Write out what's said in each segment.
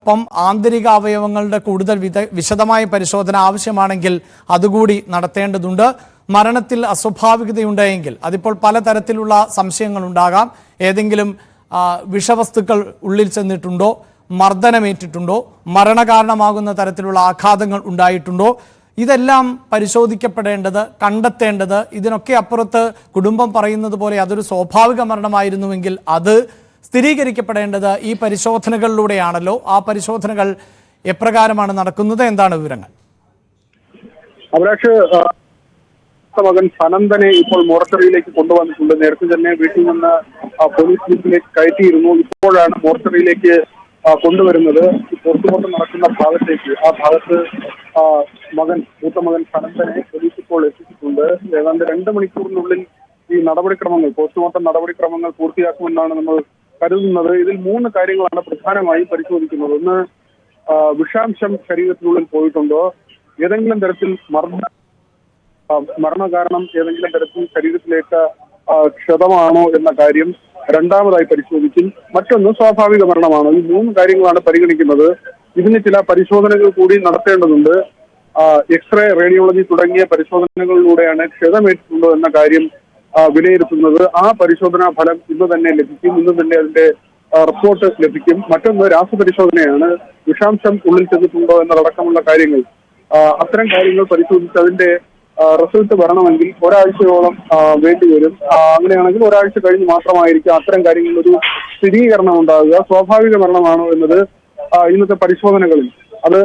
ഒപ്പം ആന്തരിക അവയവങ്ങളുടെ കൂടുതൽ വിശദമായ പരിശോധന ആവശ്യമാണെങ്കിൽ അതുകൂടി നടത്തേണ്ടതുണ്ട്. മരണത്തിൽ അസ്വാഭാവികതയുണ്ടെങ്കിൽ അതിപ്പോൾ പലതരത്തിലുള്ള സംശയങ്ങൾ ഉണ്ടാകാം. ഏതെങ്കിലും വിഷവസ്തുക്കൾ ഉള്ളിൽ ചെന്നിട്ടുണ്ടോ, മർദ്ദനമേറ്റിട്ടുണ്ടോ, മരണകാരണമാകുന്ന തരത്തിലുള്ള ആഘാതങ്ങൾ ഉണ്ടായിട്ടുണ്ടോ, ഇതെല്ലാം പരിശോധിക്കപ്പെടേണ്ടത്, കണ്ടെത്തേണ്ടത്. ഇതിനൊക്കെ അപ്പുറത്ത് കുടുംബം പറയുന്നത് പോലെ അതൊരു സ്വാഭാവിക മരണമായിരുന്നുവെങ്കിൽ അത് സ്ഥിരീകരിക്കപ്പെടേണ്ടത് ഈ പരിശോധനകളിലൂടെയാണല്ലോ. ആ പരിശോധനകൾ എപ്രകാരമാണ് നടക്കുന്നത്? എന്താണ് വിവരങ്ങൾ? അഭിലാഷ്, മകൻ സനന്ദനെ ഇപ്പോൾ മോർച്ചറിയിലേക്ക് കൊണ്ടുവന്നിട്ടുണ്ട്. നേരത്തെ തന്നെ വീട്ടിൽ നിന്ന് പോലീസ് ജീപ്പിലേക്ക് കയറ്റിയിരുന്നു. ഇപ്പോഴാണ് മോർച്ചറിയിലേക്ക് കൊണ്ടുവരുന്നത്. പോസ്റ്റ്മോർട്ടം നടക്കുന്ന ഭാഗത്തേക്ക്, ആ ഭാഗത്ത് മൂത്ത മകൻ സനന്ദനെ പോലീസ് ഇപ്പോൾ എത്തിച്ചിട്ടുണ്ട്. ഏതാണ്ട് 2 മണിക്കൂറിനുള്ളിൽ ഈ നടപടിക്രമങ്ങൾ, പോസ്റ്റ്മോർട്ടം നടപടിക്രമങ്ങൾ പൂർത്തിയാക്കുമെന്നാണ് നമ്മൾ കരുതുന്നത്. ഇതിൽ 3 കാര്യങ്ങളാണ് പ്രധാനമായും പരിശോധിക്കുന്നത്. ഒന്ന്, വിഷാംശം ശരീരത്തിനുള്ളിൽ പോയിട്ടുണ്ടോ, ഏതെങ്കിലും തരത്തിൽ മരണകാരണം ഏതെങ്കിലും തരത്തിൽ ശരീരത്തിലേക്ക് ക്ഷതമാണോ എന്ന കാര്യം രണ്ടാമതായി പരിശോധിക്കും. മറ്റൊന്ന്, സ്വാഭാവിക മരണമാണോ. ഈ 3 കാര്യങ്ങളാണ് പരിഗണിക്കുന്നത്. ഇതിന് ചില പരിശോധനകൾ കൂടി നടത്തേണ്ടതുണ്ട്. എക്സ്റേ, റേഡിയോളജി തുടങ്ങിയ പരിശോധനകളിലൂടെയാണ് ക്ഷതമേറ്റിട്ടുണ്ടോ എന്ന കാര്യം വിലയിരുത്തുന്നത്. ആ പരിശോധനാ ഫലം ഇന്ന് തന്നെ ലഭിക്കും. ഇന്ന് തന്നെ അതിന്റെ റിപ്പോർട്ട് ലഭിക്കും. മറ്റൊന്ന്, രാസപരിശോധനയാണ്. വിഷാംശം ഉള്ളിൽ ചെന്നിട്ടുണ്ടോ എന്നതടക്കമുള്ള കാര്യങ്ങൾ, അത്തരം കാര്യങ്ങൾ പരിശോധിച്ച് അതിന്റെ റിസൾട്ട് വരണമെങ്കിൽ ഒരാഴ്ചയോളം വേണ്ടിവരും. അങ്ങനെയാണെങ്കിൽ ഒരാഴ്ച കഴിഞ്ഞ് മാത്രമായിരിക്കും അത്തരം കാര്യങ്ങളിൽ ഒരു സ്ഥിരീകരണം ഉണ്ടാകുക. സ്വാഭാവിക മരണമാണോ എന്നത് ഇന്നത്തെ പരിശോധനകളിൽ അത്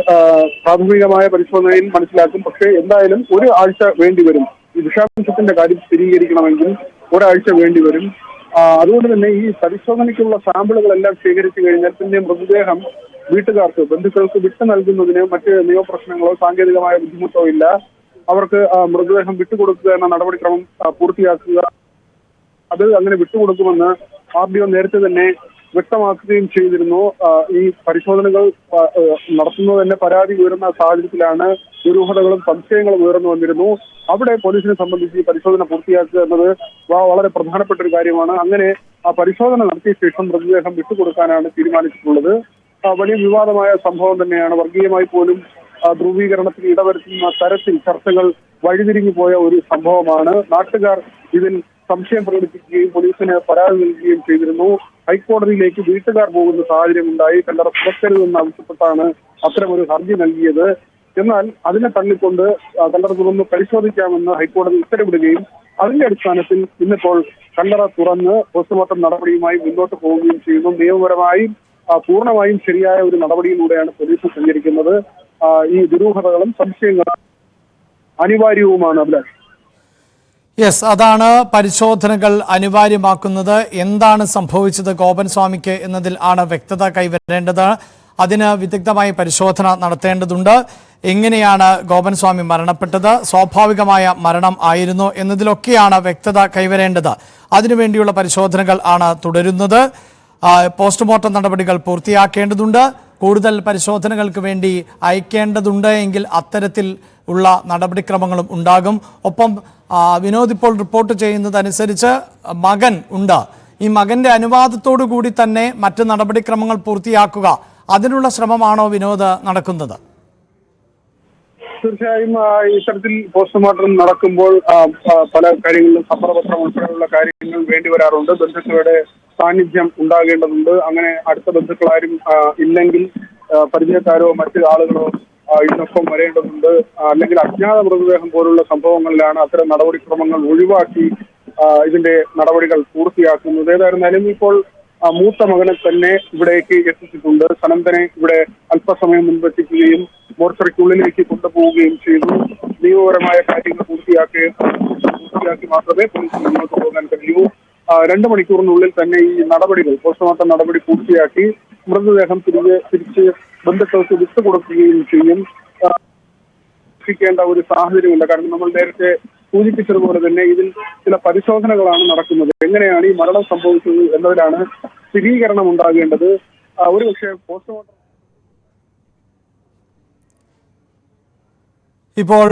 പ്രാഥമികമായ പരിശോധനയിൽ മനസ്സിലാക്കും. പക്ഷേ എന്തായാലും ഒരു ആഴ്ച വേണ്ടിവരും. ഈ വിഷാംശത്തിന്റെ കാര്യം സ്ഥിരീകരിക്കണമെങ്കിൽ ഒരാഴ്ച വേണ്ടിവരും. അതുകൊണ്ട് തന്നെ ഈ പരിശോധനയ്ക്കുള്ള സാമ്പിളുകളെല്ലാം ശേഖരിച്ചു കഴിഞ്ഞാൽ പിന്നെ മൃതദേഹം വീട്ടുകാർക്ക്, ബന്ധുക്കൾക്ക് വിട്ടു നൽകുന്നതിന് മറ്റ് നിയമപ്രശ്നങ്ങളോ സാങ്കേതികമായ ബുദ്ധിമുട്ടോ ഇല്ല. അവർക്ക് മൃതദേഹം വിട്ടുകൊടുക്കുക എന്ന നടപടിക്രമം പൂർത്തിയാക്കുക, അത് അങ്ങനെ വിട്ടുകൊടുക്കുമെന്ന് RDO നേരത്തെ തന്നെ വ്യക്തമാക്കുകയും ചെയ്തിരുന്നു. ഈ പരിശോധനകൾ നടത്തുന്നത് തന്നെ പരാതി ഉയർന്ന സാഹചര്യത്തിലാണ് ദുരൂഹതകളും സംശയങ്ങളും ഉയർന്നു വന്നിരുന്നു. അവിടെ പോലീസിനെ സംബന്ധിച്ച് ഈ പരിശോധന പൂർത്തിയാക്കുക എന്നത് വളരെ പ്രധാനപ്പെട്ട ഒരു കാര്യമാണ്. അങ്ങനെ ആ പരിശോധന നടത്തിയ ശേഷം മൃതദേഹം വിട്ടുകൊടുക്കാനാണ് തീരുമാനിച്ചിട്ടുള്ളത്. വലിയ വിവാദമായ സംഭവം തന്നെയാണ്. വർഗീയമായി പോലും ധ്രുവീകരണത്തിന് ഇടവരുത്തുന്ന തരത്തിൽ ചർച്ചകൾ വഴിതിരിഞ്ഞു പോയ ഒരു സംഭവമാണ്. നാട്ടുകാർ ഇതിൽ സംശയം പ്രകടിപ്പിക്കുകയും പോലീസിന് പരാതി നൽകുകയും ചെയ്തിരുന്നു. ഹൈക്കോടതിയിലേക്ക് വീട്ടുകാർ പോകുന്ന സാഹചര്യം ഉണ്ടായി. കല്ലറ തുറക്കരുതെന്ന് ആവശ്യപ്പെട്ടാണ് അത്തരമൊരു ഹർജി നൽകിയത്. എന്നാൽ അതിനെ തള്ളിക്കൊണ്ട് കല്ലറ തുറന്ന് പരിശോധിക്കാമെന്ന് ഹൈക്കോടതി ഉത്തരവിടുകയും അതിന്റെ അടിസ്ഥാനത്തിൽ ഇന്നിപ്പോൾ കല്ലറ തുറന്ന് പോസ്റ്റ്മോർട്ടം നടപടിയുമായി മുന്നോട്ട് പോവുകയും ചെയ്യുന്നു. നിയമപരമായി പൂർണ്ണമായും ശരിയായ ഒരു നടപടിയിലൂടെയാണ് പോലീസ് സഞ്ചരിക്കുന്നത്. ഈ ദുരൂഹതകളും സംശയങ്ങളും അനിവാര്യവുമാണ്. അഭിലാഷ്, യെസ്, അതാണ് പരിശോധനകൾ അനിവാര്യമാക്കുന്നത്. എന്താണ് സംഭവിച്ചത് ഗോപൻ സ്വാമിക്ക് എന്നതിൽ ആണ് വ്യക്തത കൈവരേണ്ടത്. അതിന് വിദഗ്ധമായ പരിശോധന നടത്തേണ്ടതുണ്ട്. എങ്ങനെയാണ് ഗോപൻ സ്വാമി മരണപ്പെട്ടത്, സ്വാഭാവികമായ മരണം ആയിരുന്നോ എന്നതിലൊക്കെയാണ് വ്യക്തത കൈവരേണ്ടത്. അതിനുവേണ്ടിയുള്ള പരിശോധനകൾ ആണ് തുടരുന്നത്. പോസ്റ്റ്മോർട്ടം നടപടികൾ പൂർത്തിയാക്കേണ്ടതുണ്ട്. കൂടുതൽ പരിശോധനകൾക്ക് വേണ്ടി അയക്കേണ്ടതുണ്ട് എങ്കിൽ അത്തരത്തിൽ ഉള്ള നടപടിക്രമങ്ങളും ഉണ്ടാകും. ഒപ്പം വിനോദ് ഇപ്പോൾ റിപ്പോർട്ട് ചെയ്യുന്നതനുസരിച്ച് മകൻ ഉണ്ട്. ഈ മകന്റെ അനുവാദത്തോടു കൂടി തന്നെ മറ്റ് നടപടിക്രമങ്ങൾ പൂർത്തിയാക്കുക, അതിനുള്ള ശ്രമമാണോ വിനോദ് നടക്കുന്നത്? തീർച്ചയായും ഇത്തരത്തിൽ പോസ്റ്റ്മോർട്ടം നടക്കുമ്പോൾ പല കാര്യങ്ങളിലും സമ്മതപത്രം ഉൾപ്പെടെയുള്ള കാര്യങ്ങൾ വേണ്ടിവരാറുണ്ട്. ബന്ധുക്കളുടെ സാന്നിധ്യം ഉണ്ടാകേണ്ടതുണ്ട്. അങ്ങനെ അടുത്ത ബന്ധുക്കളാരും ഇല്ലെങ്കിൽ പരിചയക്കാരോ മറ്റു ആളുകളോ ഇതിനൊപ്പം വരേണ്ടതുണ്ട്. അല്ലെങ്കിൽ അജ്ഞാത മൃതദേഹം പോലുള്ള സംഭവങ്ങളിലാണ് അത്തരം നടപടിക്രമങ്ങൾ ഒഴിവാക്കി ഇതിന്റെ നടപടികൾ പൂർത്തിയാക്കുന്നത്. ഏതായിരുന്നാലും ഇപ്പോൾ മൂത്ത മകനെ തന്നെ ഇവിടേക്ക് എത്തിച്ചിട്ടുണ്ട്. സനന്ദനെ ഇവിടെ അല്പസമയം മുൻപ് എത്തിക്കുകയും മോർച്ചറിക്കുള്ളിലേക്ക് കൊണ്ടുപോവുകയും ചെയ്തു. നിയമപരമായ കാര്യങ്ങൾ പൂർത്തിയാക്കി മാത്രമേ പോലീസിന് മുന്നോട്ട് പോകാൻ കഴിയൂ. 2 മണിക്കൂറിനുള്ളിൽ തന്നെ ഈ നടപടികൾ, പോസ്റ്റ്മോർട്ടം നടപടി പൂർത്തിയാക്കി മൃതദേഹം തിരിച്ച് ബന്ധുക്കൾക്ക് വിട്ടുകൊടുക്കുകയും ചെയ്യും. ഒരു സാഹചര്യമില്ല. കാരണം നമ്മൾ നേരത്തെ സൂചിപ്പിച്ചതുപോലെ തന്നെ ഇതിൽ ചില പരിശോധനകളാണ് നടക്കുന്നത്. എങ്ങനെയാണ് ഈ മരണം സംഭവിച്ചത് എന്നതിലാണ് സ്ഥിരീകരണം ഉണ്ടാകേണ്ടത്. ഒരുപക്ഷെ പോസ്റ്റ്മോർട്ടം ഇപ്പോൾ